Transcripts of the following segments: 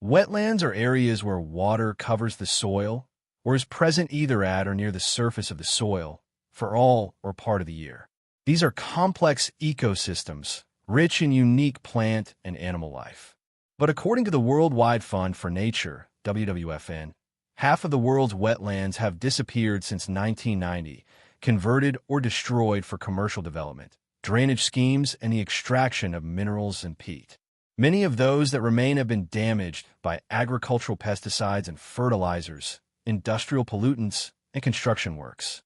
Wetlands are areas where water covers the soil or is present either at or near the surface of the soil for all or part of the year. These are complex ecosystems, rich in unique plant and animal life. But according to the Worldwide Fund for Nature, WWFN, half of the world's wetlands have disappeared since 1990, converted or destroyed for commercial development, drainage schemes, and the extraction of minerals and peat. Many of those that remain have been damaged by agricultural pesticides and fertilizers, industrial pollutants, and construction works.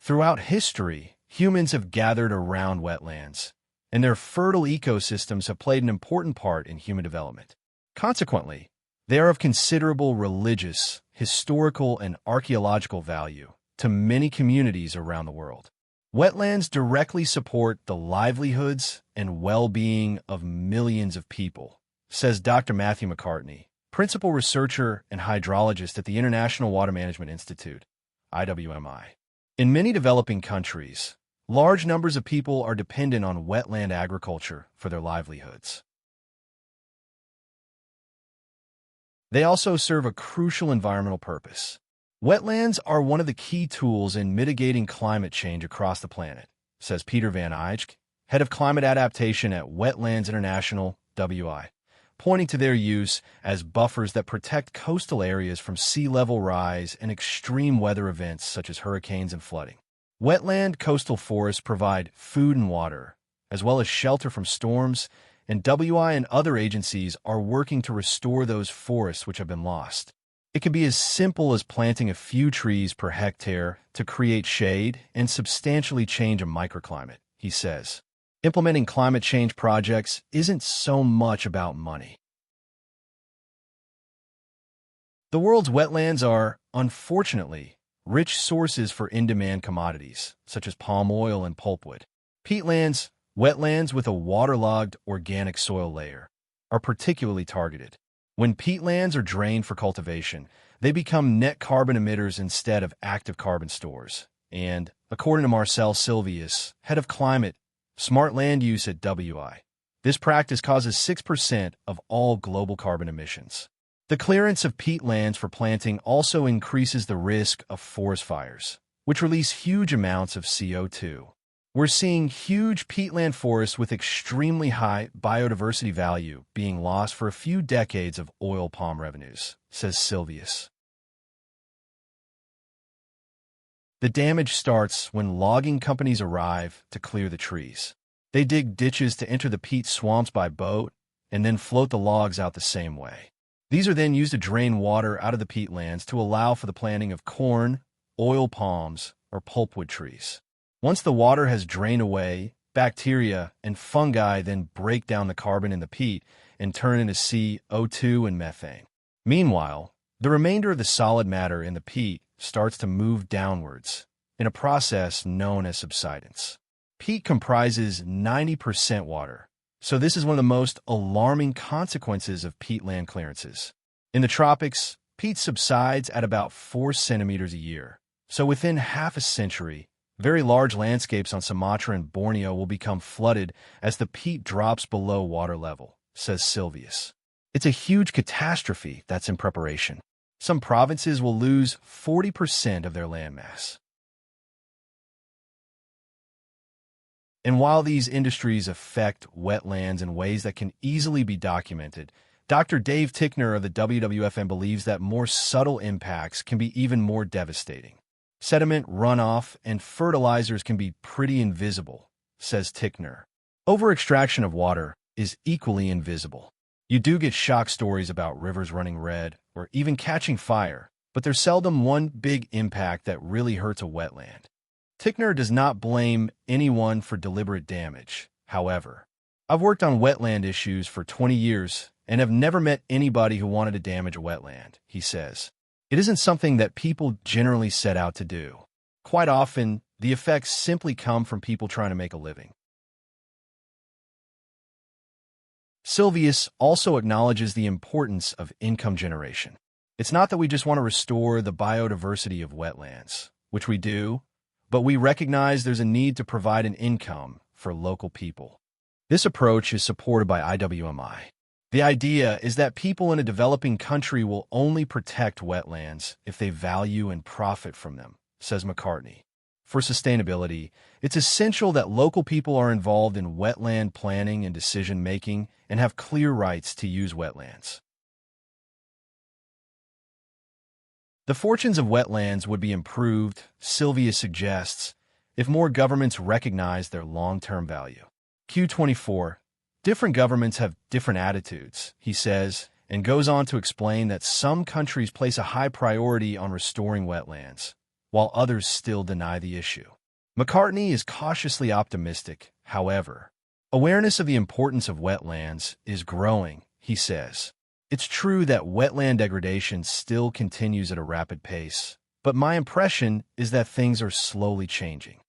Throughout history, humans have gathered around wetlands, and their fertile ecosystems have played an important part in human development. Consequently, they are of considerable religious, historical, and archaeological value to many communities around the world. Wetlands directly support the livelihoods and well-being of millions of people, says Dr. Matthew McCartney, principal researcher and hydrologist at the International Water Management Institute, IWMI. In many developing countries, large numbers of people are dependent on wetland agriculture for their livelihoods. They also serve a crucial environmental purpose. Wetlands are one of the key tools in mitigating climate change across the planet, says Peter van Eyck, head of climate adaptation at Wetlands International, WI, pointing to their use as buffers that protect coastal areas from sea level rise and extreme weather events such as hurricanes and flooding. Wetland coastal forests provide food and water, as well as shelter from storms, and WI and other agencies are working to restore those forests which have been lost. It can be as simple as planting a few trees per hectare to create shade and substantially change a microclimate, he says. Implementing climate change projects isn't so much about money. The world's wetlands are, unfortunately, rich sources for in-demand commodities, such as palm oil and pulpwood. Peatlands, wetlands with a waterlogged organic soil layer, are particularly targeted. When peatlands are drained for cultivation, they become net carbon emitters instead of active carbon stores. And, according to Marcel Silvius, head of climate, smart land use at WI, this practice causes 6% of all global carbon emissions. The clearance of peatlands for planting also increases the risk of forest fires, which release huge amounts of CO2. We're seeing huge peatland forests with extremely high biodiversity value being lost for a few decades of oil palm revenues, says Silvius. The damage starts when logging companies arrive to clear the trees. They dig ditches to enter the peat swamps by boat and then float the logs out the same way. These are then used to drain water out of the peatlands to allow for the planting of corn, oil palms, or pulpwood trees. Once the water has drained away, bacteria and fungi then break down the carbon in the peat and turn into CO2 and methane. Meanwhile, the remainder of the solid matter in the peat starts to move downwards in a process known as subsidence. Peat comprises 90% water, so this is one of the most alarming consequences of peatland clearances. In the tropics, peat subsides at about 4 centimeters a year, so within half a century, very large landscapes on Sumatra and Borneo will become flooded as the peat drops below water level, says Silvius. It's a huge catastrophe that's in preparation. Some provinces will lose 40% of their landmass. And while these industries affect wetlands in ways that can easily be documented, Dr. Dave Tickner of the WWFN believes that more subtle impacts can be even more devastating. Sediment, runoff, and fertilizers can be pretty invisible, says Tickner. Over-extraction of water is equally invisible. You do get shock stories about rivers running red or even catching fire, but there's seldom one big impact that really hurts a wetland. Tickner does not blame anyone for deliberate damage. However, I've worked on wetland issues for 20 years and have never met anybody who wanted to damage a wetland, he says. It isn't something that people generally set out to do. Quite often, the effects simply come from people trying to make a living. Silvius also acknowledges the importance of income generation. It's not that we just want to restore the biodiversity of wetlands, which we do, but we recognize there's a need to provide an income for local people. This approach is supported by IWMI. The idea is that people in a developing country will only protect wetlands if they value and profit from them, says McCartney. For sustainability, it's essential that local people are involved in wetland planning and decision-making and have clear rights to use wetlands. The fortunes of wetlands would be improved, Sylvia suggests, if more governments recognize their long-term value. Q24. Different governments have different attitudes, he says, and goes on to explain that some countries place a high priority on restoring wetlands, while others still deny the issue. McCartney is cautiously optimistic, however. Awareness of the importance of wetlands is growing, he says. It's true that wetland degradation still continues at a rapid pace, but my impression is that things are slowly changing.